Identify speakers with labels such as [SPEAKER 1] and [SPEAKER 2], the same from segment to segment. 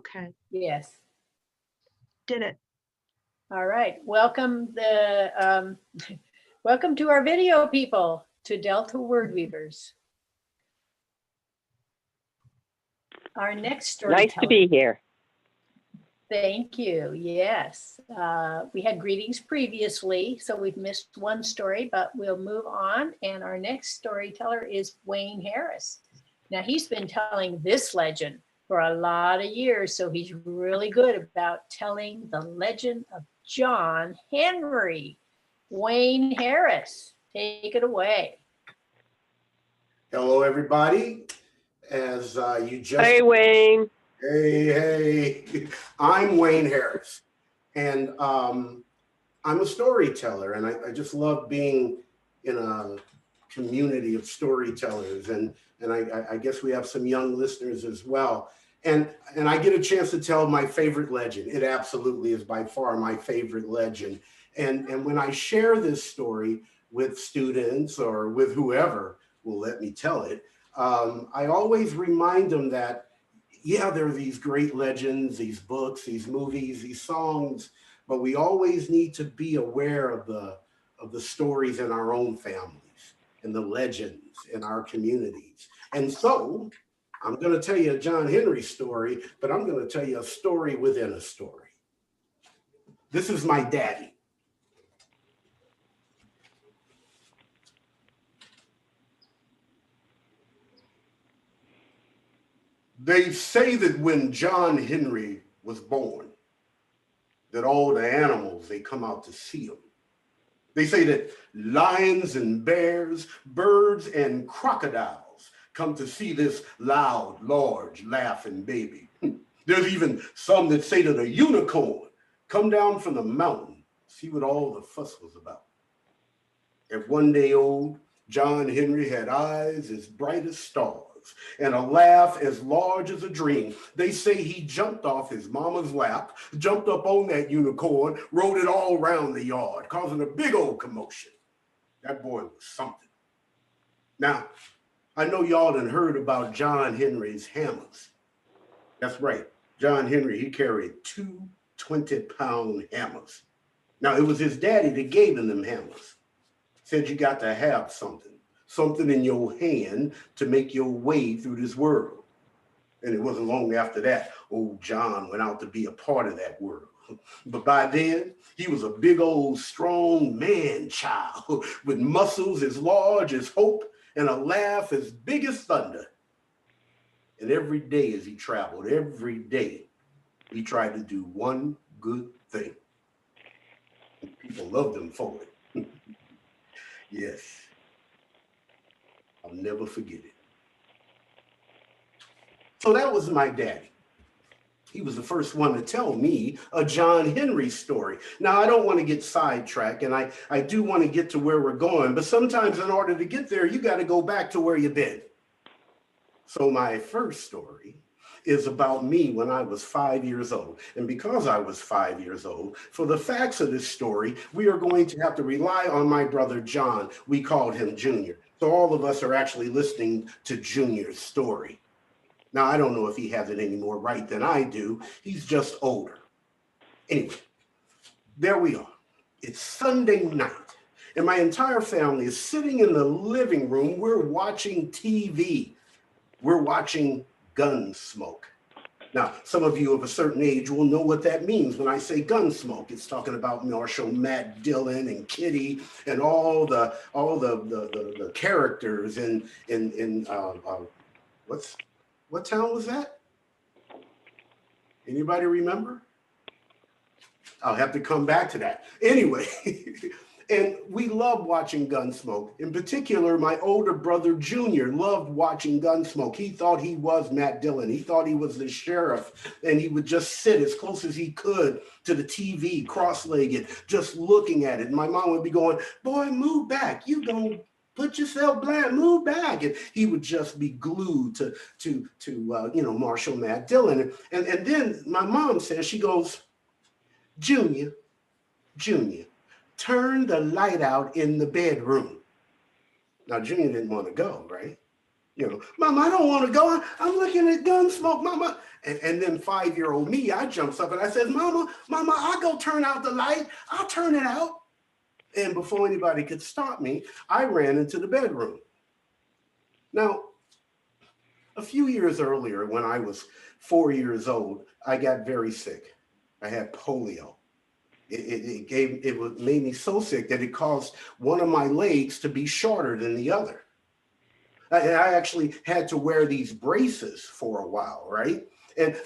[SPEAKER 1] Okay,
[SPEAKER 2] Yes.
[SPEAKER 1] did it.
[SPEAKER 2] All right. Welcome welcome to our video people, to Delta Wordweavers. Our next
[SPEAKER 3] Nice to
[SPEAKER 2] storyteller.
[SPEAKER 3] be here.
[SPEAKER 2] Thank you. Yes. We had greetings previously, so we've missed one story, but we'll move on. And our next storyteller is Wayne Harris. Now, he's been telling this legend for a lot of years, so he's really good about telling the legend of John Henry. Wayne Harris, take it away.
[SPEAKER 4] Hello, everybody. As you just...
[SPEAKER 3] Hey, Wayne.
[SPEAKER 4] Hey. I'm Wayne Harris, and I'm a storyteller, and I just love being in a community of storytellers, and I guess we have some young listeners as well. And I get a chance to tell my favorite legend. It absolutely is by far my favorite legend. And when I share this story with students or with whoever will let me tell it, I always remind them that, yeah, there are these great legends, these books, these movies, these songs, but we always need to be aware of the stories in our own families and the legends in our communities. And so I'm going to tell you a John Henry story, but I'm going to tell you a story within a story. This is my daddy. They say that when John Henry was born, that all the animals, they come out to see him. They say that lions and bears, birds and crocodiles come to see this loud, large, laughing baby. There's even some that say that a unicorn come down from the mountain, see what all the fuss was about. At 1 day old, John Henry had eyes as bright as stars and a laugh as large as a dream. They say he jumped off his mama's lap, jumped up on that unicorn, rode it all around the yard, causing a big old commotion. That boy was something. Now, I know y'all done heard about John Henry's hammers. That's right. John Henry, he carried two 20-pound hammers. Now, it was his daddy that gave him them hammers. Said you got to have something in your hand to make your way through this world. And it wasn't long after that, old John went out to be a part of that world. But by then, he was a big old strong man child with muscles as large as hope and a laugh as big as thunder. And every day as he traveled, every day, he tried to do one good thing. And people loved him for it. Yes. I'll never forget it. So that was my daddy. He was the first one to tell me a John Henry story. Now, I don't want to get sidetracked, and I do want to get to where we're going, but sometimes in order to get there, you got to go back to where you've been. So my first story is about me when I was 5 years old. And because I was 5 years old, for the facts of this story, we are going to have to rely on my brother John. We called him Junior. So all of us are actually listening to Junior's story. Now, I don't know if he has it any more right than I do. He's just older. Anyway, there we are. It's Sunday night, and my entire family is sitting in the living room. We're watching TV. We're watching Gunsmoke. Now, some of you of a certain age will know what that means when I say Gunsmoke. It's talking about Marshall, Matt Dillon, and Kitty, and all the characters in what town was that? Anybody remember? I'll have to come back to that. Anyway, and we loved watching Gunsmoke. In particular, my older brother, Junior, loved watching Gunsmoke. He thought he was Matt Dillon. He thought he was the sheriff, and he would just sit as close as he could to the TV, cross-legged, just looking at it. And my mom would be going, boy, move back. You don't put yourself blind, move back. And he would just be glued to Marshall, Matt Dillon. And then my mom says, she goes, Junior, turn the light out in the bedroom. Now, Junior didn't want to go, right? You know, Mama, I don't want to go. I'm looking at Gunsmoke, Mama. And then 5-year-old me, I jumps up and I says, Mama, I'll go turn out the light. I'll turn it out. And before anybody could stop me, I ran into the bedroom. Now, a few years earlier, when I was 4 years old, I got very sick. I had polio. It made me so sick that it caused one of my legs to be shorter than the other. I actually had to wear these braces for a while, right?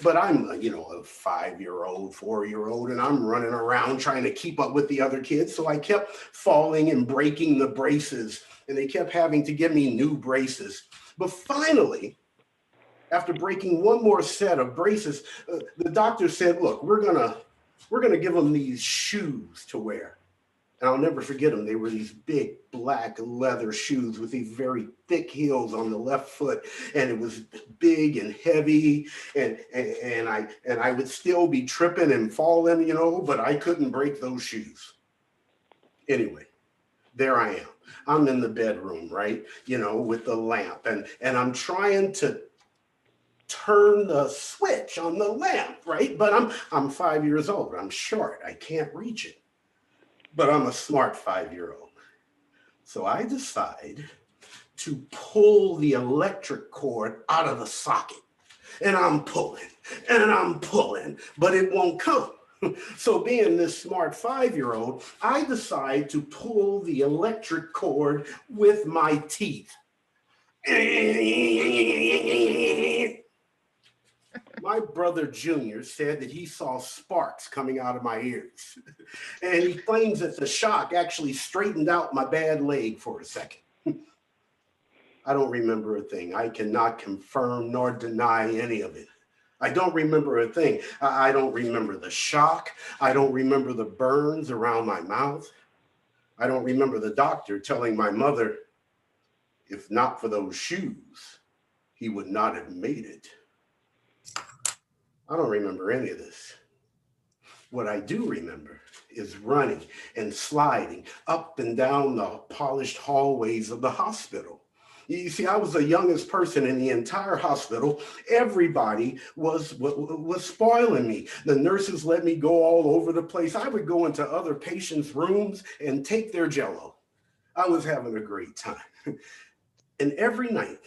[SPEAKER 4] But I'm, a 5-year-old, 4-year-old, and I'm running around trying to keep up with the other kids. So I kept falling and breaking the braces, and they kept having to give me new braces. But finally, after breaking one more set of braces, the doctor said, look, we're gonna give them these shoes to wear. And I'll never forget them. They were these big black leather shoes with these very thick heels on the left foot. And it was big and heavy. And I would still be tripping and falling, but I couldn't break those shoes. Anyway, there I am. I'm in the bedroom, right? With the lamp. And I'm trying to turn the switch on the lamp, right? But I'm 5 years old. I'm short. I can't reach it. But I'm a smart 5-year-old. So I decide to pull the electric cord out of the socket. And I'm pulling, but it won't come. So being this smart 5-year-old, I decide to pull the electric cord with my teeth. My brother Junior said that he saw sparks coming out of my ears. And he claims that the shock actually straightened out my bad leg for a second. I don't remember a thing. I cannot confirm nor deny any of it. I don't remember a thing. I don't remember the shock. I don't remember the burns around my mouth. I don't remember the doctor telling my mother, if not for those shoes, he would not have made it. I don't remember any of this. What I do remember is running and sliding up and down the polished hallways of the hospital. You see, I was the youngest person in the entire hospital. Everybody was spoiling me. The nurses let me go all over the place. I would go into other patients' rooms and take their Jell-O. I was having a great time. And every night,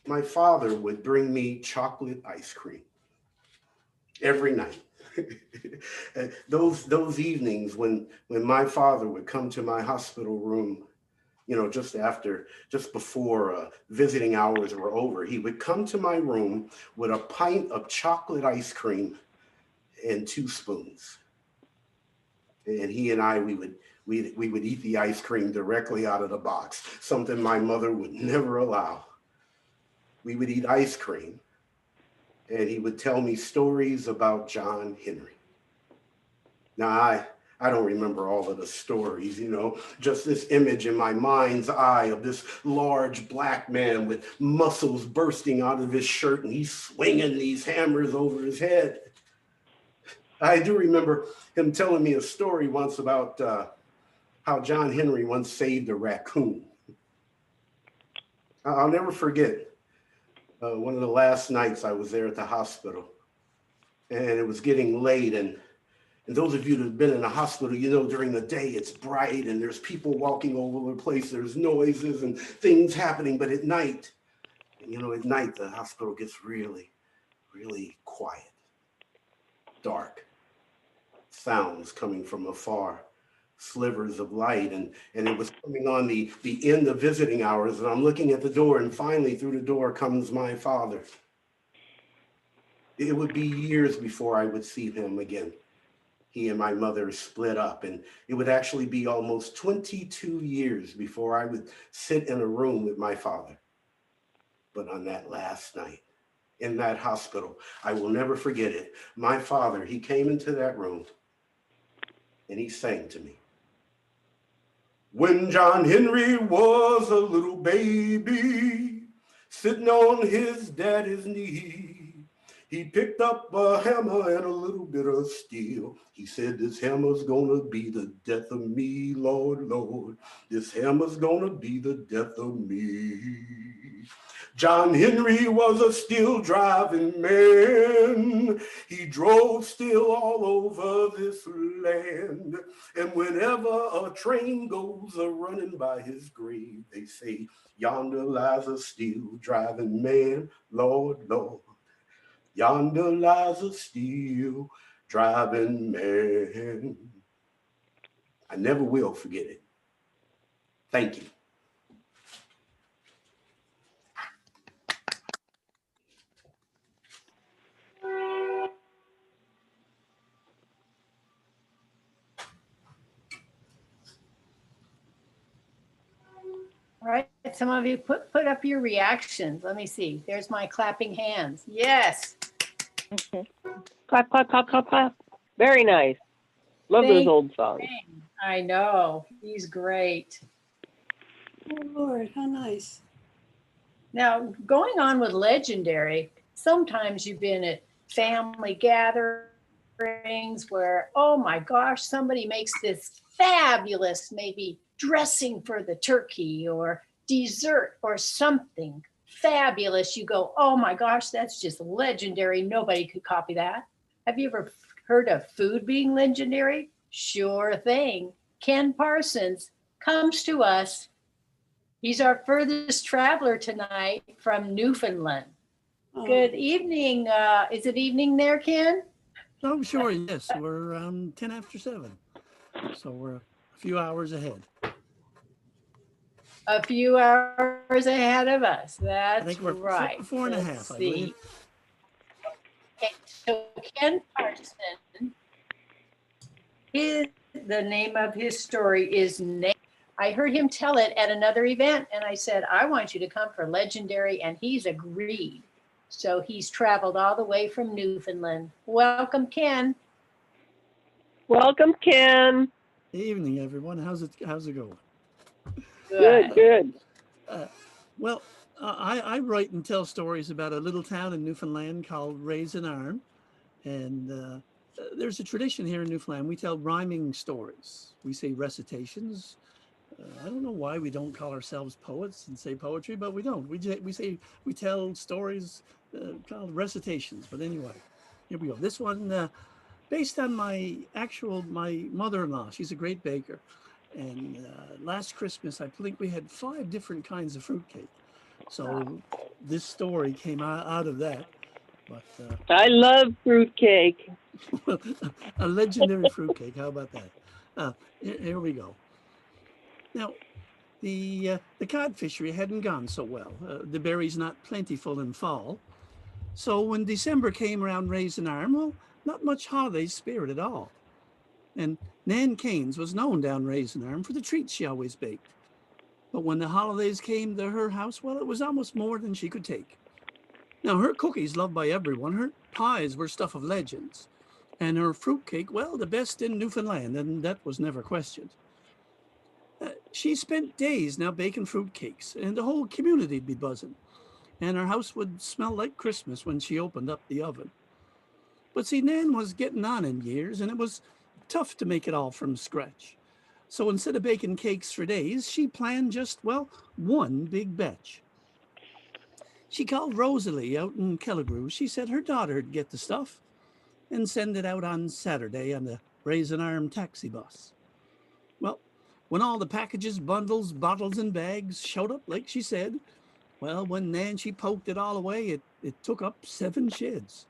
[SPEAKER 4] my father would bring me chocolate ice cream. Every night. Those evenings when my father would come to my hospital room, just before visiting hours were over, he would come to my room with a pint of chocolate ice cream and 2 spoons. And he and I, we would eat the ice cream directly out of the box, something my mother would never allow. We would eat ice cream, and he would tell me stories about John Henry. Now, I don't remember all of the stories, just this image in my mind's eye of this large black man with muscles bursting out of his shirt, and he's swinging these hammers over his head. I do remember him telling me a story once about how John Henry once saved a raccoon. I'll never forget. One of the last nights I was there at the hospital, and it was getting late. And those of you that have been in a hospital, during the day it's bright and there's people walking all over the place. There's noises and things happening. But at night, the hospital gets really, really quiet, dark, sounds coming from afar, slivers of light, and it was coming on the end of visiting hours, and I'm looking at the door, and finally through the door comes my father. It would be years before I would see him again. He and my mother split up, and it would actually be almost 22 years before I would sit in a room with my father. But on that last night in that hospital, I will never forget it. My father, he came into that room and he sang to me. When John Henry was a little baby, sitting on his daddy's knee, He picked up a hammer and a little bit of steel. He said, this hammer's gonna be the death of me, Lord, Lord. This hammer's gonna be the death of me. John Henry was a steel driving man. He drove steel all over this land. And whenever a train goes a-running by his grave, they say, yonder lies a steel driving man, Lord, Lord. Yonder lies a steel driving man. I never will forget it. Thank you.
[SPEAKER 2] All right, some of you put up your reactions. Let me see. There's my clapping hands. Yes.
[SPEAKER 3] Clap, clap, clap, clap, clap. Very nice. Love those
[SPEAKER 2] Thank
[SPEAKER 3] old songs.
[SPEAKER 2] I know. He's great.
[SPEAKER 5] Oh, Lord, how nice.
[SPEAKER 2] Now, going on with legendary, sometimes you've been at family gatherings where, oh my gosh, somebody makes this fabulous, maybe dressing for the turkey or dessert or something fabulous. You go, oh my gosh, that's just legendary. Nobody could copy that. Have you ever heard of food being legendary? Sure thing. Ken Parsons comes to us. He's our furthest traveler tonight from Newfoundland.
[SPEAKER 5] Oh,
[SPEAKER 2] Good evening. Is it evening there, Ken?
[SPEAKER 6] Oh, sure, yes. We're 10 after 7. So we're a few hours ahead.
[SPEAKER 2] A few hours ahead of us.
[SPEAKER 6] I
[SPEAKER 2] That's
[SPEAKER 6] think we're
[SPEAKER 2] right.
[SPEAKER 6] four and a
[SPEAKER 2] Let's
[SPEAKER 6] half, I believe.
[SPEAKER 2] Okay, so Ken Parson, the name of his story is Name. I heard him tell it at another event, and I said, I want you to come for legendary, and he's agreed. So he's traveled all the way from Newfoundland. Welcome, Ken.
[SPEAKER 3] Welcome, Ken.
[SPEAKER 6] Evening, everyone. How's it going?
[SPEAKER 3] Good, good.
[SPEAKER 6] Well, I write and tell stories about a little town in Newfoundland called Raisin Arm. And there's a tradition here in Newfoundland. We tell rhyming stories. We say recitations. I don't know why we don't call ourselves poets and say poetry, but we don't. We tell stories called recitations. But anyway, here we go. This one, based on my mother-in-law. She's a great baker. And last Christmas, I think we had 5 different kinds of fruitcake. So this story came out of that. But
[SPEAKER 3] I love fruitcake.
[SPEAKER 6] a legendary fruitcake. How about that? Here we go. Now, the cod fishery hadn't gone so well. The berries not plentiful in fall. So when December came around Raisin Arm, well, not much holiday spirit at all. And Nan Keynes was known down Raisin Arm for the treats she always baked. But when the holidays came to her house, well, it was almost more than she could take. Now, her cookies loved by everyone. Her pies were stuff of legends. And her fruitcake, well, the best in Newfoundland, and that was never questioned. She spent days now baking fruitcakes, and the whole community'd be buzzing. And her house would smell like Christmas when she opened up the oven. But see, Nan was getting on in years, and it was tough to make it all from scratch. So instead of baking cakes for days, she planned just, well, one big batch. She called Rosalie out in Kelligrew. She said her daughter'd get the stuff and send it out on Saturday on the Raisin Arm taxi bus. Well, when all the packages, bundles, bottles, and bags showed up, like she said, well, when Nancy poked it all away, it took up 7 sheds.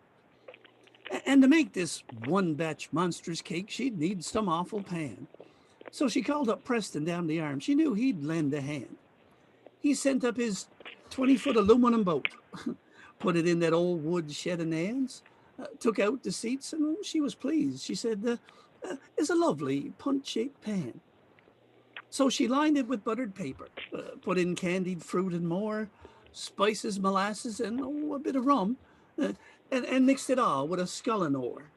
[SPEAKER 6] And to make this one batch monstrous cake, she'd need some awful pan. So she called up Preston down the arm. She knew he'd lend a hand. He sent up his 20-foot aluminum boat, put it in that old wood shed of Nan's, took out the seats, and she was pleased. She said, it's a lovely punch-shaped pan. So she lined it with buttered paper, put in candied fruit and more, spices, molasses, and a bit of rum, and mixed it all with a scullin' ore.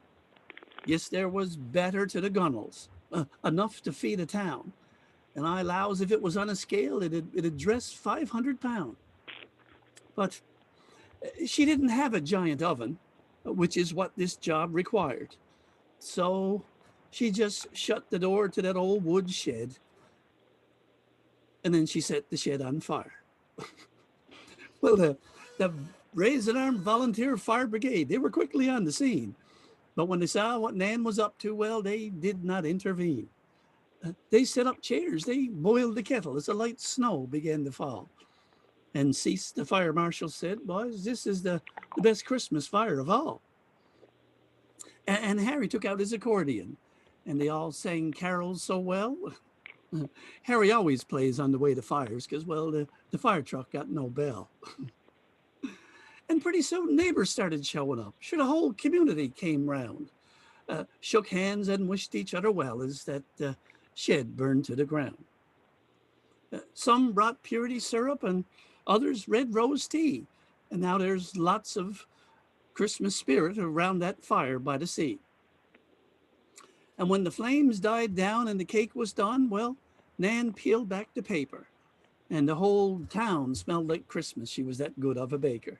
[SPEAKER 6] Yes, there was batter to the gunnels, enough to feed a town. And I allows if it was on a scale, it'd dress 500 pound. But she didn't have a giant oven, which is what this job required. So she just shut the door to that old wood shed, and then she set the shed on fire. Well, the Raise an Arm Volunteer Fire Brigade, they were quickly on the scene. But when they saw what Nan was up to, well, they did not intervene. They set up chairs, they boiled the kettle as a light snow began to fall. And Cease, the fire marshal, said, boys, this is the best Christmas fire of all. And Harry took out his accordion, and they all sang carols so well. Harry always plays on the way to fires because, well, the fire truck got no bell. And pretty soon neighbors started showing up. Sure, the whole community came round, shook hands and wished each other well as that shed burned to the ground. Some brought purity syrup and others red rose tea. And now there's lots of Christmas spirit around that fire by the sea. And when the flames died down and the cake was done, well, Nan peeled back the paper and the whole town smelled like Christmas. She was that good of a baker.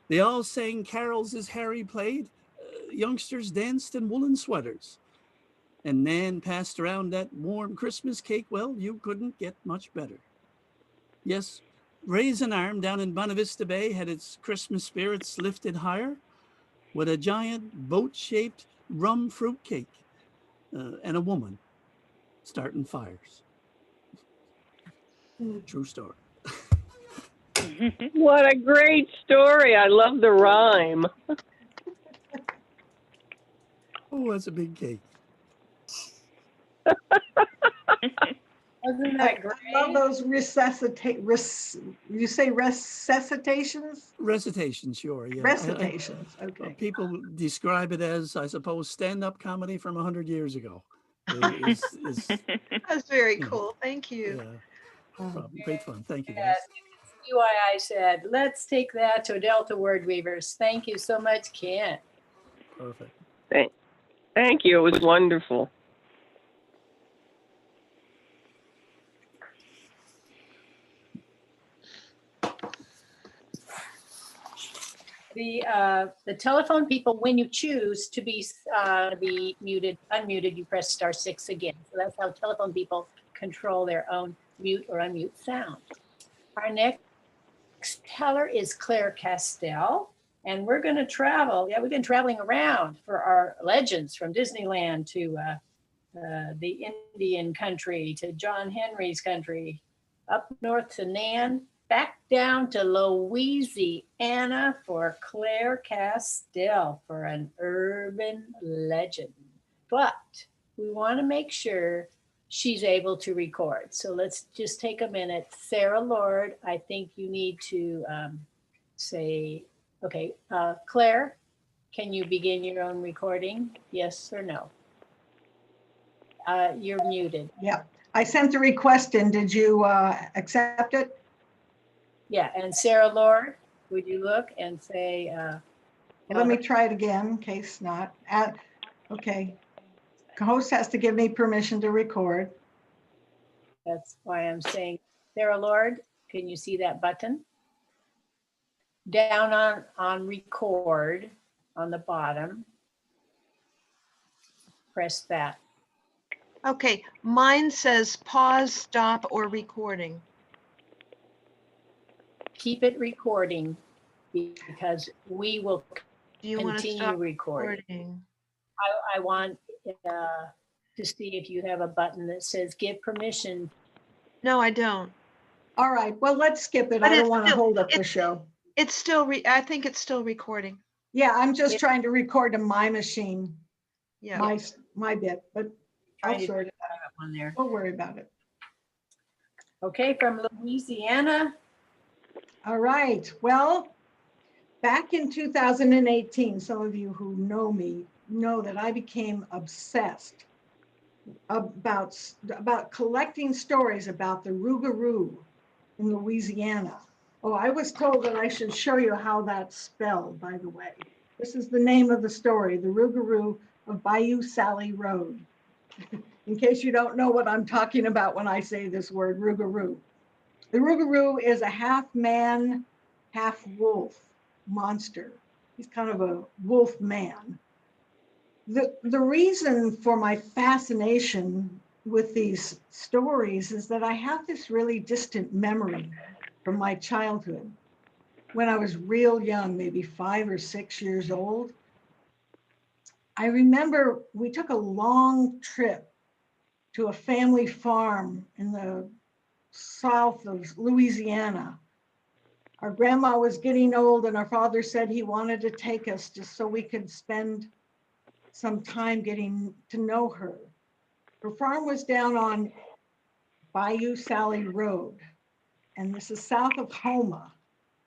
[SPEAKER 6] They all sang carols as Harry played. Youngsters danced in woolen sweaters. And Nan passed around that warm Christmas cake. Well, you couldn't get much better. Yes, Raise an Arm down in Buena Vista Bay had its Christmas spirits lifted higher with a giant boat-shaped rum fruit cake and a woman starting fires. True story.
[SPEAKER 3] What a great story. I love the rhyme.
[SPEAKER 6] Oh, that's a big cake.
[SPEAKER 2] Wasn't that great?
[SPEAKER 5] I love those you say resuscitations?
[SPEAKER 6] Recitation, sure. Yeah.
[SPEAKER 5] Recitations, okay.
[SPEAKER 6] People describe it as, I suppose, stand-up comedy from 100 years ago.
[SPEAKER 1] That's very cool. Thank you.
[SPEAKER 6] Yeah, problem. Great fun. Thank you, guys.
[SPEAKER 2] Yes. UII said, let's take that to Delta Wordweavers. Thank you so much, Kent.
[SPEAKER 6] Perfect.
[SPEAKER 3] Thank you. It was wonderful.
[SPEAKER 2] The telephone people, when you choose to be muted, unmuted, you press *6 again. So that's how telephone people control their own mute or unmute sound. Our next teller is Claire Castell, and we're going to travel. Yeah, we've been traveling around for our legends, from Disneyland to the Indian country, to John Henry's country, up north to Nan, back down to Louisiana for Claire Castell for an urban legend. But we want to make sure she's able to record. So let's just take a minute. Sarah Lord, I think you need to say, okay, Claire, can you begin your own recording? Yes or no? You're muted.
[SPEAKER 5] Yeah, I sent the request in. Did you accept it?
[SPEAKER 2] Yeah, and Sarah Lord, would you look and say?
[SPEAKER 5] Let me try it again in case not. Okay. Host has to give me permission to record.
[SPEAKER 2] That's why I'm saying, Sarah Lord, can you see that button? Down on record on the bottom. Press that.
[SPEAKER 1] Okay, mine says pause, stop, or recording.
[SPEAKER 2] Keep it recording because we will
[SPEAKER 1] Do you want to
[SPEAKER 2] continue
[SPEAKER 1] stop
[SPEAKER 2] recording.
[SPEAKER 1] recording?
[SPEAKER 2] I want to see if you have a button that says give permission.
[SPEAKER 1] No, I don't.
[SPEAKER 5] All right, well, let's skip it.
[SPEAKER 1] But
[SPEAKER 5] I don't
[SPEAKER 1] it's
[SPEAKER 5] want to
[SPEAKER 1] still-
[SPEAKER 5] hold up the
[SPEAKER 1] it's-
[SPEAKER 5] show.
[SPEAKER 1] It's still, I think it's still recording.
[SPEAKER 5] Yeah, I'm just
[SPEAKER 2] It-
[SPEAKER 5] trying to record to my machine,
[SPEAKER 1] Yeah.
[SPEAKER 5] my bit, but I'll
[SPEAKER 2] Trying to
[SPEAKER 5] sort it out.
[SPEAKER 2] have one there.
[SPEAKER 5] Don't worry about it.
[SPEAKER 2] Okay, from Louisiana.
[SPEAKER 5] All right, well, back in 2018, some of you who know me know that I became obsessed about collecting stories about the Rougarou in Louisiana. Oh, I was told that I should show you how that's spelled, by the way. This is the name of the story, the Rougarou of Bayou Sally Road. In case you don't know what I'm talking about when I say this word, Rougarou. The Rougarou is a half man, half wolf monster. He's kind of a wolf man. The reason for my fascination with these stories is that I have this really distant memory from my childhood. When I was real young, maybe 5 or 6 years old, I remember we took a long trip to a family farm in the south of Louisiana. Our grandma was getting old and our father said he wanted to take us just so we could spend some time getting to know her. Her farm was down on Bayou Sally Road, and this is south of Houma,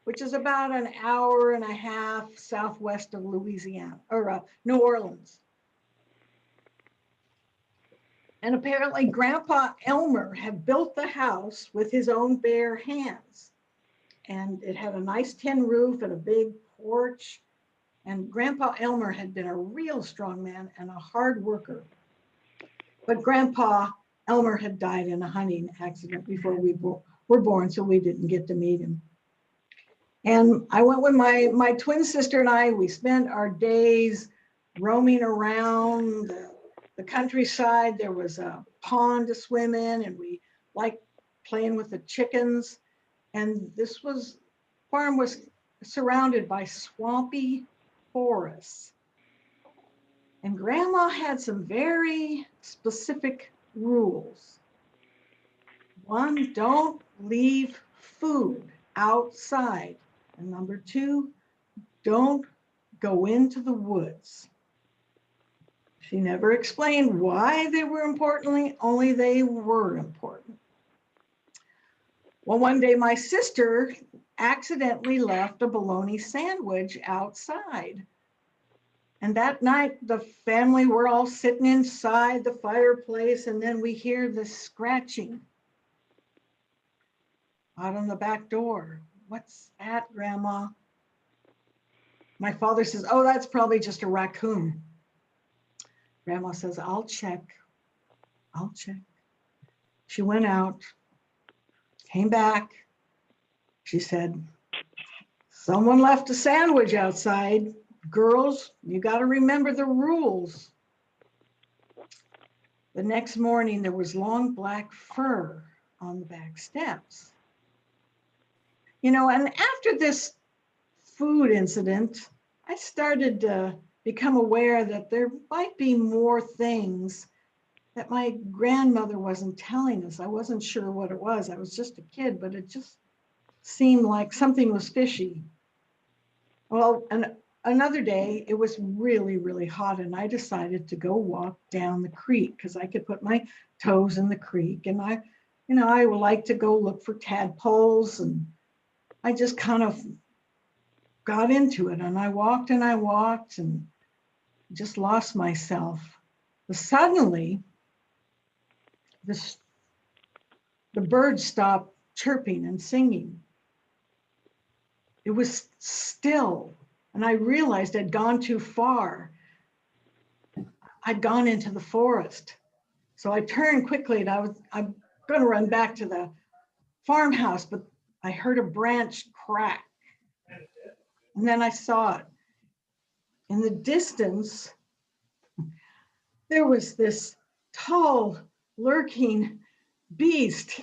[SPEAKER 5] which is about an hour and a half southwest of Louisiana, or New Orleans. And apparently Grandpa Elmer had built the house with his own bare hands. And it had a nice tin roof and a big porch. And Grandpa Elmer had been a real strong man and a hard worker. But Grandpa Elmer had died in a hunting accident before we were born, so we didn't get to meet him. And I went with my twin sister and I. We spent our days roaming around the countryside. There was a pond to swim in, and we liked playing with the chickens. And this farm was surrounded by swampy forests. And Grandma had some very specific rules. One, don't leave food outside. And number two, don't go into the woods. She never explained why they were important, only they were important. Well, one day my sister accidentally left a bologna sandwich outside. And that night, the family were all sitting inside the fireplace, and then we hear this scratching out on the back door. What's that, Grandma? My father says, oh, that's probably just a raccoon. Grandma says, I'll check. I'll check. She went out, came back. She said, someone left a sandwich outside. Girls, you got to remember the rules. The next morning, there was long black fur on the back steps. And after this food incident, I started to become aware that there might be more things that my grandmother wasn't telling us. I wasn't sure what it was. I was just a kid, but it just seemed like something was fishy. Well, and another day, it was really, really hot, and I decided to go walk down the creek because I could put my toes in the creek. And I would like to go look for tadpoles, and I just kind of got into it. And I walked and just lost myself. But suddenly, the birds stopped chirping and singing. It was still. And I realized I'd gone too far. I'd gone into the forest. So I turned quickly and I'm going to run back to the farmhouse, but I heard a branch crack. And then I saw it. In the distance, there was this tall, lurking beast.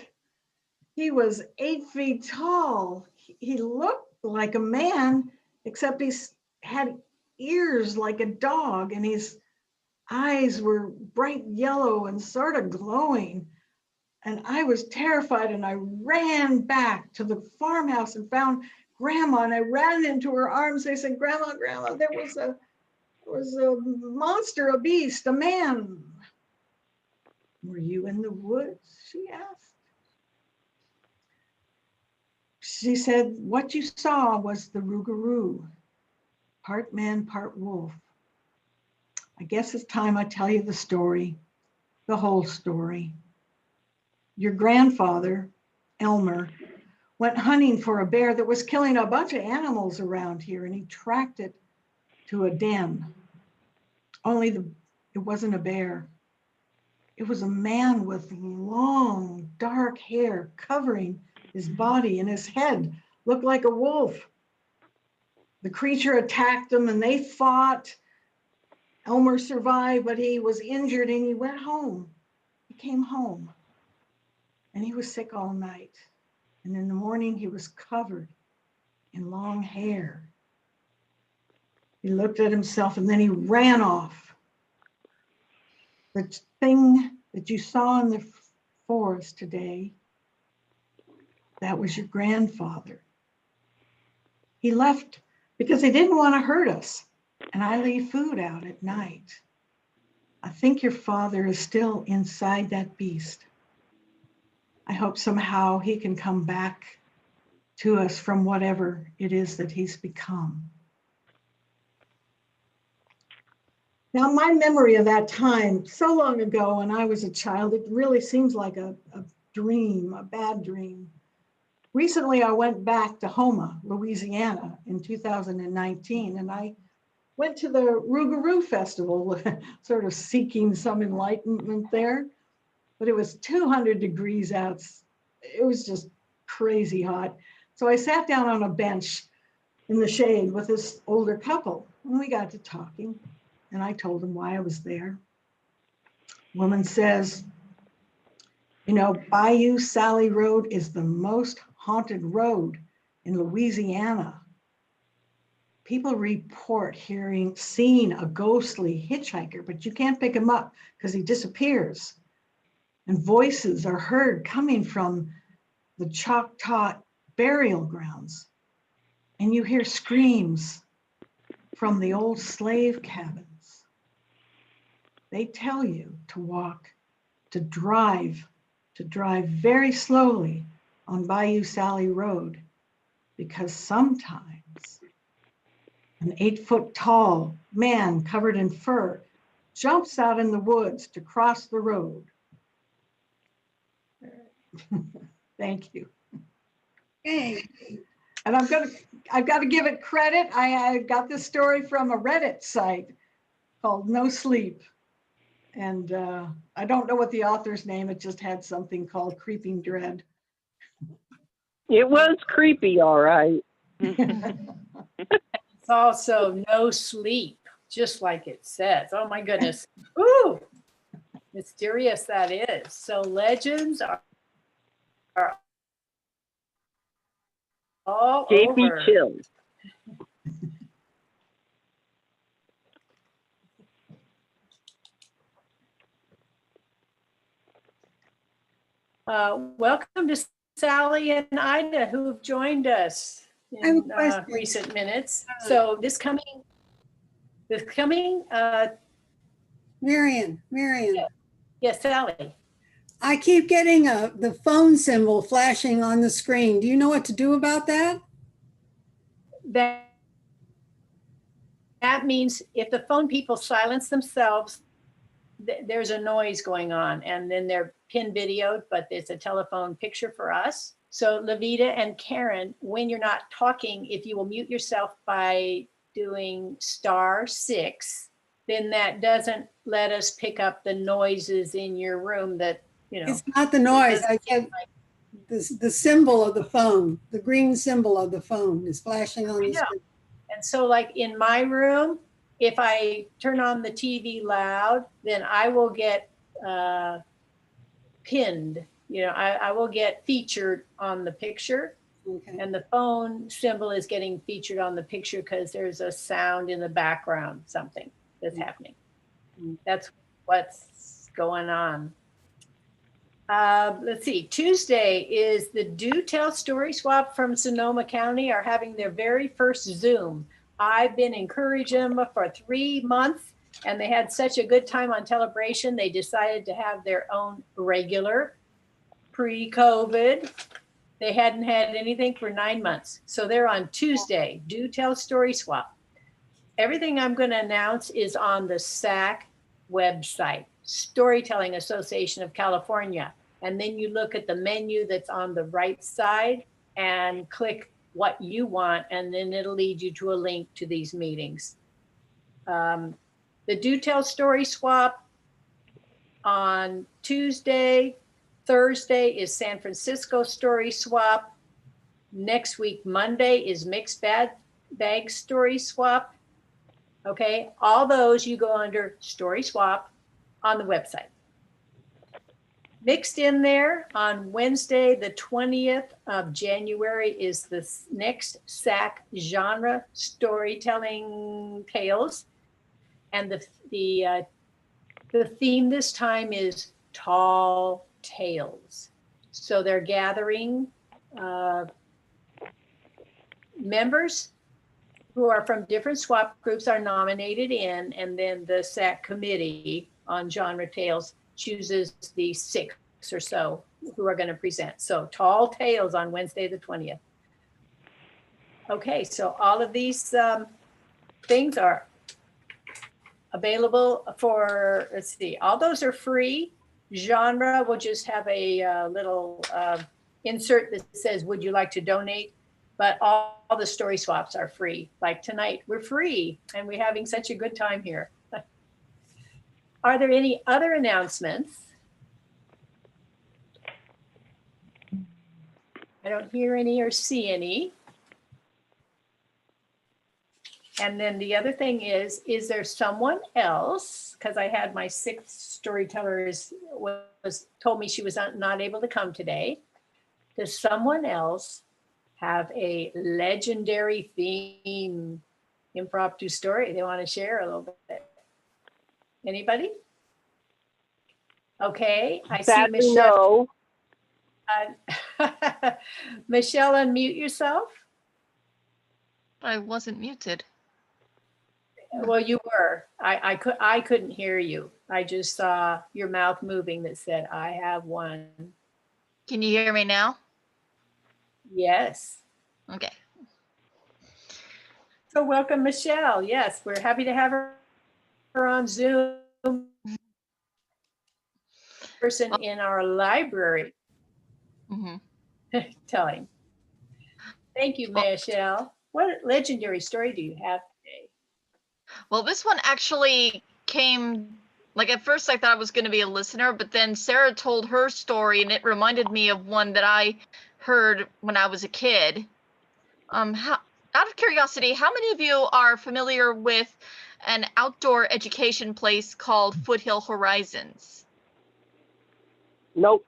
[SPEAKER 5] He was 8 feet tall. He looked like a man, except he had ears like a dog, and his eyes were bright yellow and sort of glowing. And I was terrified, and I ran back to the farmhouse and found Grandma, and I ran into her arms. I said, Grandma, there was a monster, a beast, a man. Were you in the woods? She asked. She said, what you saw was the rougarou, part man, part wolf. I guess it's time I tell you the story, the whole story. Your grandfather, Elmer, went hunting for a bear that was killing a bunch of animals around here, and he tracked it to a den. Only it wasn't a bear. It was a man with long, dark hair covering his body, and his head looked like a wolf. the creature attacked them and they fought. Elmer survived, but he was injured and he went home. He came home and he was sick all night. And in the morning, he was covered in long hair. He looked at himself and then he ran off. The thing that you saw in the forest today, that was your grandfather. He left because he didn't want to hurt us. And I leave food out at night. I think your father is still inside that beast. I hope somehow he can come back to us from whatever it is that he's become. Now, my memory of that time, so long ago when I was a child, it really seems like a dream, a bad dream. Recently, I went back to Houma, Louisiana in 2019, and I went to the Rougarou Festival, sort of seeking some enlightenment there, but it was 200 degrees out. It was just crazy hot. So I sat down on a bench in the shade with this older couple, and we got to talking, and I told them why I was there. Woman says, you know, Bayou Sally Road is the most haunted road in Louisiana. People report seeing a ghostly hitchhiker, but you can't pick him up because he disappears. And voices are heard coming from the Choctaw burial grounds. And you hear screams from the old slave cabins. They tell you to walk, to drive very slowly on Bayou Sally Road, because sometimes an 8-foot tall man covered in fur jumps out in the woods to cross the road. Thank you.
[SPEAKER 7] Okay.
[SPEAKER 5] And I've got to give it credit. I got this story from a Reddit site called No Sleep. And I don't know what the author's name, it just had something called Creeping Dread.
[SPEAKER 3] It was creepy, all right.
[SPEAKER 2] It's also no sleep, just like it says. Oh my goodness. Ooh, mysterious that is. So legends are all
[SPEAKER 3] Gave me
[SPEAKER 2] over.
[SPEAKER 3] chills.
[SPEAKER 2] Welcome to Sally and Ida, who have joined us
[SPEAKER 7] I have a
[SPEAKER 2] in
[SPEAKER 7] question.
[SPEAKER 2] recent minutes. So this coming,
[SPEAKER 7] Marion,
[SPEAKER 2] yes, Sally.
[SPEAKER 7] I keep getting the phone symbol flashing on the screen. Do you know what to do about that?
[SPEAKER 2] That means if the phone people silence themselves, there's a noise going on, and then they're pin videoed, but it's a telephone picture for us. So Levita and Karen, when you're not talking, if you will mute yourself by doing *6, then that doesn't let us pick up the noises in your room that, you know.
[SPEAKER 7] It's not the noise.
[SPEAKER 2] doesn't
[SPEAKER 7] I get the symbol of the phone, the green symbol of the phone is flashing on the
[SPEAKER 2] Yeah.
[SPEAKER 7] screen.
[SPEAKER 2] And so like in my room, if I turn on the TV loud, then I will get pinned, you know, I will get featured on the picture.
[SPEAKER 7] Okay.
[SPEAKER 2] And the phone symbol is getting featured on the picture because there's a sound in the background, something that's happening. That's what's going on. Let's see, Tuesday is the Do Tell Story Swap from Sonoma County are having their very first Zoom. I've been encouraging them for 3 months, and they had such a good time on Telebration, they decided to have their own regular pre-COVID. They hadn't had anything for 9 months. So they're on Tuesday, Do Tell Story Swap. Everything I'm going to announce is on the SAC website, Storytelling Association of California. And then you look at the menu that's on the right side and click what you want, and then it'll lead you to a link to these meetings. The Do Tell Story Swap on Tuesday. Thursday is San Francisco Story Swap. Next week, Monday, is Mixed Bag bag story swap. Okay, all those you go under story swap on the website. Mixed in there on Wednesday, the 20th of January is the next SAC genre storytelling tales. And the theme this time is tall tales. So they're gathering members who are from different swap groups are nominated in, and then the SAC committee on genre tales chooses the 6 or so who are going to present. So tall tales on Wednesday the 20th. Okay, so all of these things are available for, let's see, all those are free. Genre will just have a little insert that says, would you like to donate? But all the story swaps are free. Like tonight, we're free and we're having such a good time here. Are there any other announcements? I don't hear any or see any. And then the other thing is there someone else, because I had my 6th storyteller told me she was not able to come today. Does someone else have a legendary theme impromptu story they want to share a little bit? Anybody? Okay, I see
[SPEAKER 3] Sadly,
[SPEAKER 2] Michelle.
[SPEAKER 3] no.
[SPEAKER 2] Michelle, unmute yourself.
[SPEAKER 8] I wasn't muted.
[SPEAKER 2] Well, you were. I couldn't hear you. I just saw your mouth moving that said, I have one.
[SPEAKER 8] Can you hear me now?
[SPEAKER 2] Yes.
[SPEAKER 8] Okay.
[SPEAKER 2] So welcome, Michelle. Yes, we're happy to have her on Zoom. Person in our library. Telling. Thank you, Michelle. What legendary story do you have today?
[SPEAKER 8] Well, this one actually came, like at first I thought I was going to be a listener, but then Sarah told her story and it reminded me of one that I heard when I was a kid. Out of curiosity, how many of you are familiar with an outdoor education place called Foothill Horizons?
[SPEAKER 3] Nope.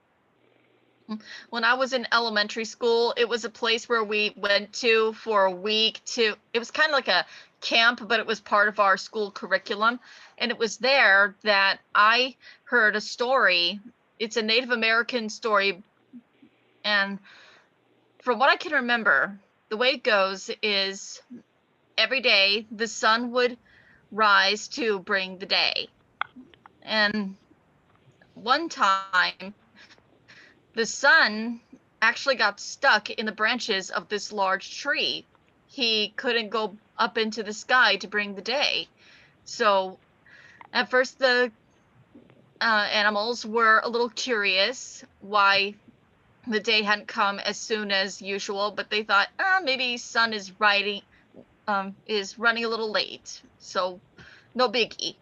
[SPEAKER 8] When I was in elementary school, it was a place where we went to for a week it was kind of like a camp, but it was part of our school curriculum. And it was there that I heard a story. It's a Native American story. And from what I can remember, the way it goes is every day the sun would rise to bring the day. And one time, the sun actually got stuck in the branches of this large tree. He couldn't go up into the sky to bring the day. So at first the animals were a little curious why the day hadn't come as soon as usual, but they thought, maybe sun is running a little late, so no biggie.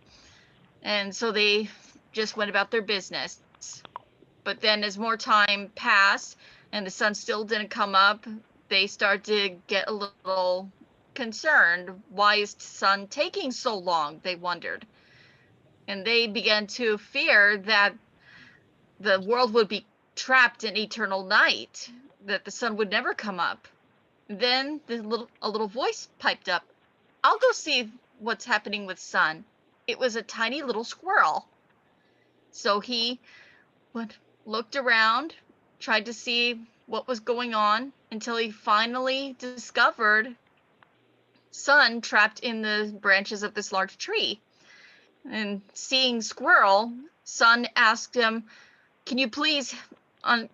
[SPEAKER 8] And so they just went about their business. But then as more time passed and the sun still didn't come up, they started to get a little concerned. Why is the sun taking so long? They wondered. And they began to fear that the world would be trapped in eternal night, that the sun would never come up. Then a little voice piped up. I'll go see what's happening with sun. It was a tiny little squirrel. So he looked around, tried to see what was going on until he finally discovered sun trapped in the branches of this large tree. And seeing squirrel, sun asked him, can you please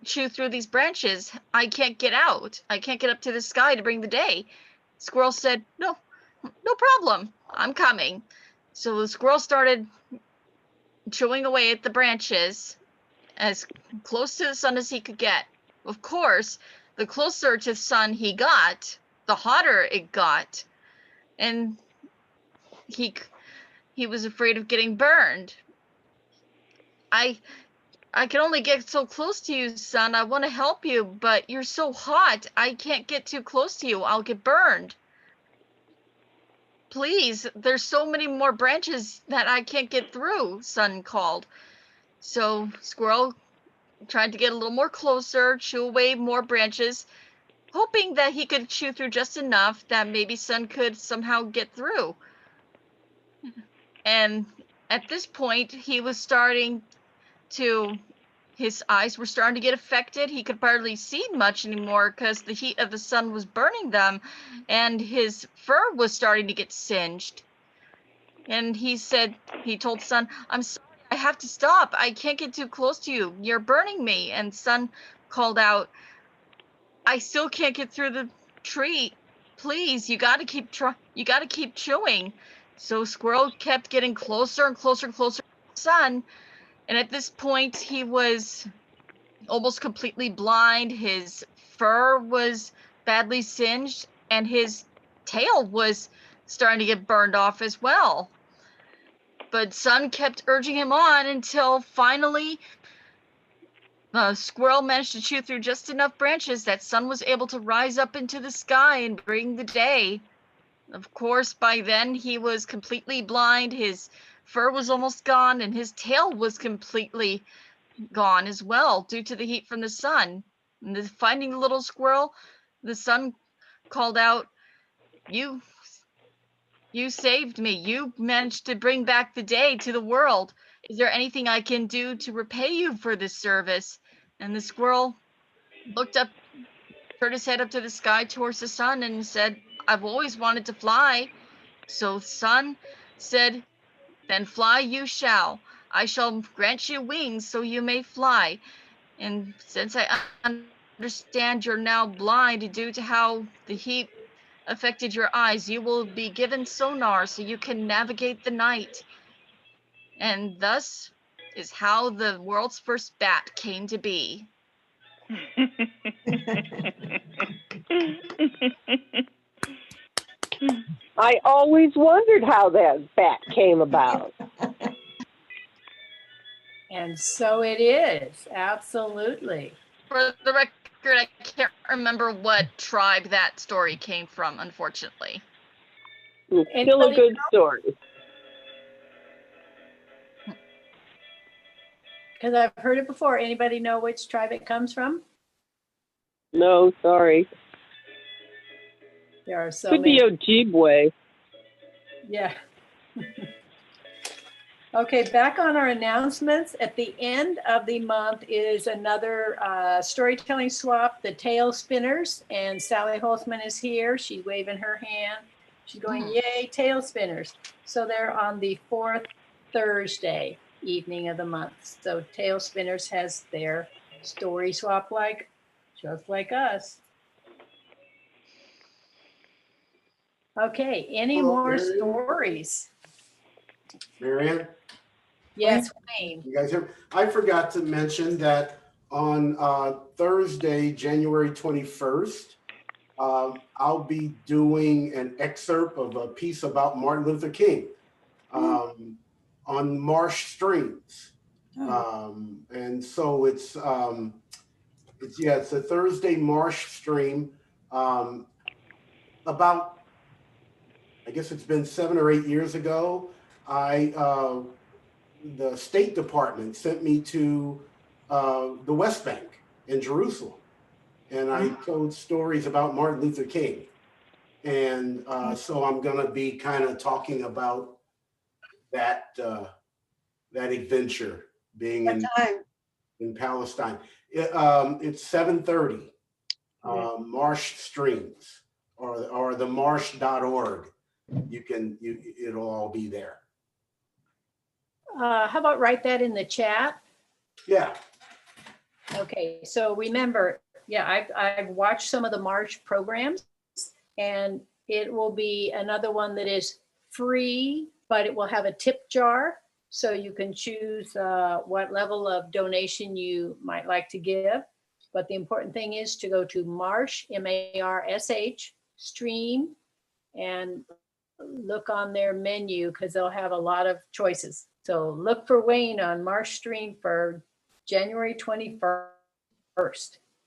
[SPEAKER 8] chew through these branches? I can't get out. I can't get up to the sky to bring the day. Squirrel said, no problem. I'm coming. So the squirrel started chewing away at the branches as close to the sun as he could get. Of course, the closer to the sun he got, the hotter it got. And he was afraid of getting burned. I can only get so close to you, son. I want to help you, but you're so hot. I can't get too close to you. I'll get burned. please, there's so many more branches that I can't get through, Sun called. So Squirrel tried to get a little more closer, chew away more branches, hoping that he could chew through just enough that maybe Sun could somehow get through. And at this point, he was starting to, his eyes were starting to get affected. He could barely see much anymore because the heat of the sun was burning them, and his fur was starting to get singed. And he told Sun, I'm sorry, I have to stop. I can't get too close to you. You're burning me. And Sun called out, I still can't get through the tree. Please, you gotta keep chewing. So Squirrel kept getting closer and closer and closer to the Sun. And at this point, he was almost completely blind. His fur was badly singed, and his tail was starting to get burned off as well. But Sun kept urging him on until finally Squirrel managed to chew through just enough branches that Sun was able to rise up into the sky and bring the day. Of course, by then he was completely blind. His fur was almost gone, and his tail was completely gone as well due to the heat from the sun. And finding the little squirrel, the Sun called out, you saved me. You managed to bring back the day to the world. Is there anything I can do to repay you for this service? And the squirrel looked up, turned his head up to the sky towards the sun and said, I've always wanted to fly. So Sun said, then fly you shall. I shall grant you wings so you may fly. And since I understand you're now blind due to how the heat affected your eyes, you will be given sonar so you can navigate the night. And thus is how the world's first bat came to be.
[SPEAKER 3] I always wondered how that bat came about.
[SPEAKER 2] And so it is, absolutely.
[SPEAKER 8] For the record, I can't remember what tribe that story came from, unfortunately.
[SPEAKER 3] It's still a good story.
[SPEAKER 2] Because I've heard it before. Anybody know which tribe it comes from?
[SPEAKER 3] No, sorry.
[SPEAKER 2] There are so
[SPEAKER 3] Could
[SPEAKER 2] many.
[SPEAKER 3] be Ojibwe.
[SPEAKER 2] Yeah. Okay, back on our announcements. At the end of the month is another storytelling swap, the Tail Spinners, and Sally Holtzman is here. She's waving her hand. She's going, yay, Tail Spinners. So they're on the fourth Thursday evening of the month. So Tail Spinners has their story swap just like us. Okay, any
[SPEAKER 4] Hello,
[SPEAKER 2] more
[SPEAKER 4] Marianne.
[SPEAKER 2] stories?
[SPEAKER 4] Marianne,
[SPEAKER 2] Yes, Wayne.
[SPEAKER 4] you guys hear? I forgot to mention that on Thursday, January 21st, I'll be doing an excerpt of a piece about Martin Luther King on Marsh Streams. And so it's a Thursday Marsh Stream. About, I guess it's been 7 or 8 years ago, the State Department sent me to the West Bank in Jerusalem, and I told stories about Martin Luther King. And so I'm gonna be kind of talking about that adventure being
[SPEAKER 7] What time?
[SPEAKER 4] in Palestine. It's 7:30. Marsh Streams or the marsh.org. It'll all be there.
[SPEAKER 2] How about write that in the chat?
[SPEAKER 4] Yeah.
[SPEAKER 2] Okay, so remember, yeah, I've watched some of the March programs, and it will be another one that is free, but it will have a tip jar. So you can choose what level of donation you might like to give. But the important thing is to go to Marsh, M-A-R-S-H, stream, and look on their menu because they'll have a lot of choices. So look for Wayne on Marsh Stream for January 21st,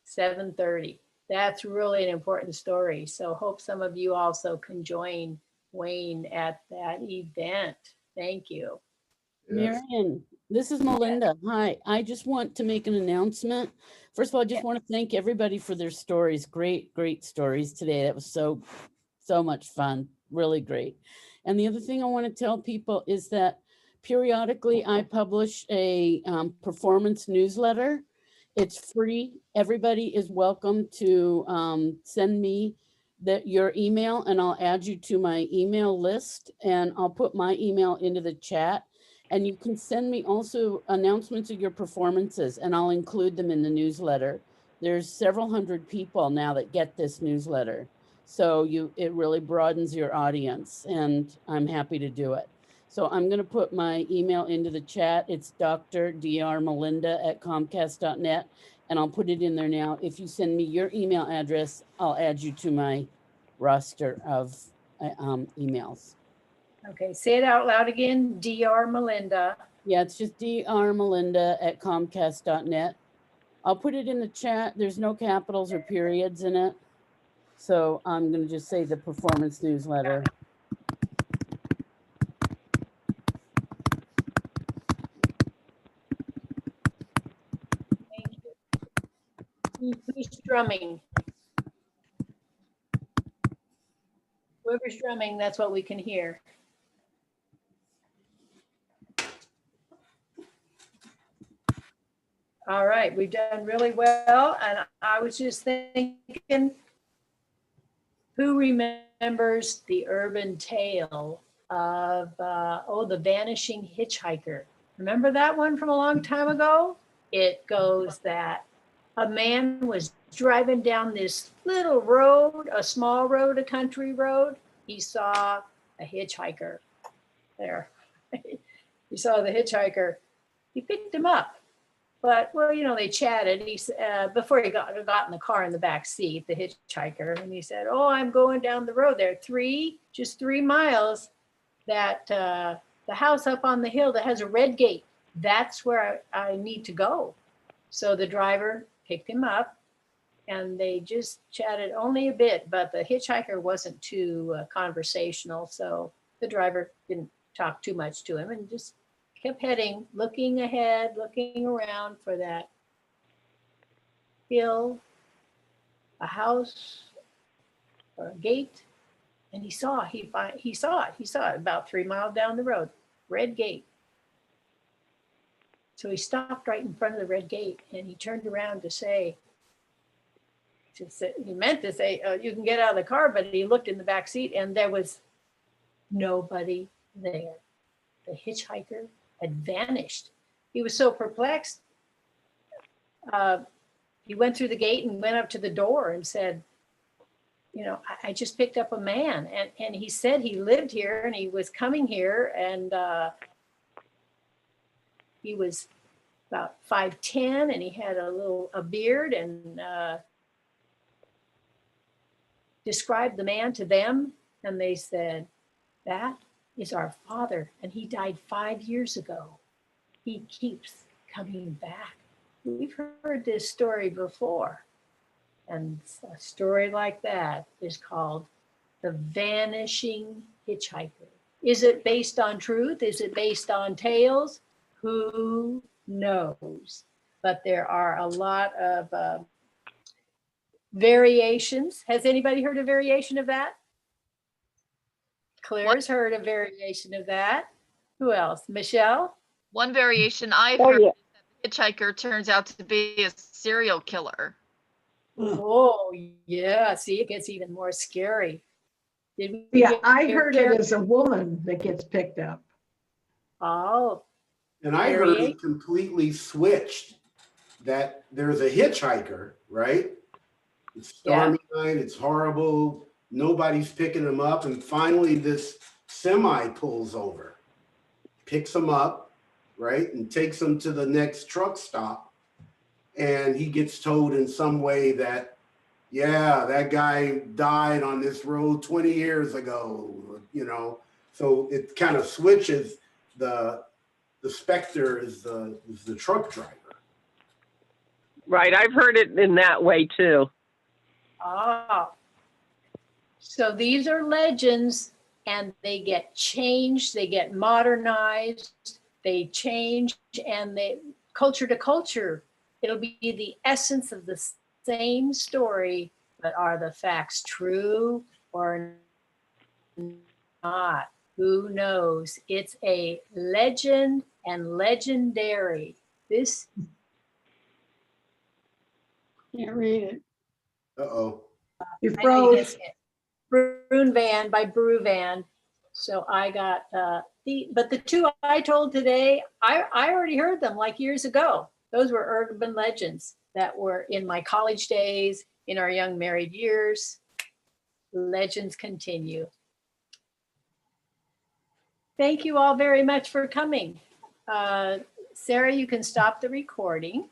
[SPEAKER 2] 7:30. That's really an important story. So hope some of you also can join Wayne at that event. Thank you.
[SPEAKER 4] Yes.
[SPEAKER 9] Marion, this is Melinda. Hi, I just want to make an announcement. First of all, I just want to thank everybody for their stories. Great, great stories today. That was so much fun. Really great. And the other thing I want to tell people is that periodically I publish a performance newsletter. It's free. Everybody is welcome to send me your email, and I'll add you to my email list, and I'll put my email into the chat. And you can send me also announcements of your performances, and I'll include them in the newsletter. There's several hundred people now that get this newsletter. So it really broadens your audience, and I'm happy to do it. So I'm going to put my email into the chat. It's drdrmelinda@comcast.net, and I'll put it in there now. If you send me your email address, I'll add you to my roster of emails.
[SPEAKER 2] Okay, say it out loud again. Dr. Melinda.
[SPEAKER 9] Yeah, it's just drmelinda@comcast.net. I'll put it in the chat. There's no capitals or periods in it. So I'm going to just say the performance newsletter.
[SPEAKER 2] Thank you. Who's drumming? Whoever's drumming, that's what we can hear. All right, we've done really well. And I was just thinking, who remembers the urban tale of, the vanishing hitchhiker? Remember that one from a long time ago? It goes that a man was driving down this little road, a small road, a country road. He saw a hitchhiker there. He saw the hitchhiker. He picked him up. But, well, they chatted. He before he got in the car in the back seat, the hitchhiker, and he said, "Oh, I'm going down the road there, just 3 miles. That the house up on the hill that has a red gate. That's where I need to go." So the driver picked him up, and they just chatted only a bit. But the hitchhiker wasn't too conversational, so the driver didn't talk too much to him and just kept heading, looking ahead, looking around for that hill, a house, or a gate, and he saw it about 3 miles down the road, red gate. So he stopped right in front of the red gate, and he turned around to say, he meant to say, "You can get out of the car," but he looked in the back seat, and there was nobody there. The hitchhiker had vanished. He was so perplexed. He went through the gate and went up to the door and said, I just picked up a man, and he said he lived here and he was coming here, and he was about 5'10", and he had a beard, and described the man to them, and they said, "That is our father, and he died 5 years ago. He keeps coming back." We've heard this story before, and a story like that is called The Vanishing Hitchhiker. Is it based on truth? Is it based on tales? Who knows? But there are a lot of variations. Has anybody heard a variation of that? Claire's heard a variation of that. Who else? Michelle?
[SPEAKER 8] One variation I've
[SPEAKER 3] Oh,
[SPEAKER 8] heard
[SPEAKER 3] yeah.
[SPEAKER 8] is that the hitchhiker turns out to be a serial killer.
[SPEAKER 2] Oh, yeah. See, it gets even more scary. Did we
[SPEAKER 5] Yeah,
[SPEAKER 2] get
[SPEAKER 5] I
[SPEAKER 2] your
[SPEAKER 5] heard it as a woman that gets picked up.
[SPEAKER 2] Oh,
[SPEAKER 4] And I heard
[SPEAKER 2] Mary?
[SPEAKER 4] it completely switched, that there's a hitchhiker, right? It's stormy night, it's horrible, nobody's picking him up, and finally this semi pulls over, picks him up, right, and takes him to the next truck stop, and he gets told in some way that, yeah, that guy died on this road 20 years ago, so it kind of switches. The specter is the truck driver.
[SPEAKER 3] Right. I've heard it in that way too.
[SPEAKER 2] ah. So these are legends, and they get changed, they get modernized, they change, and they culture to culture, it'll be the essence of the same story, but are the facts true or not? Who knows? It's a legend and legendary. This
[SPEAKER 7] Can't read it.
[SPEAKER 4] Uh-oh.
[SPEAKER 5] You
[SPEAKER 2] I know you
[SPEAKER 5] froze.
[SPEAKER 2] guys can't. Bruin Van by Brew Van. So I got but the two I told today, I already heard them like years ago. Those were urban legends that were in my college days, in our young married years. Legends continue. Thank you all very much for coming. Sarah, you can stop the recording.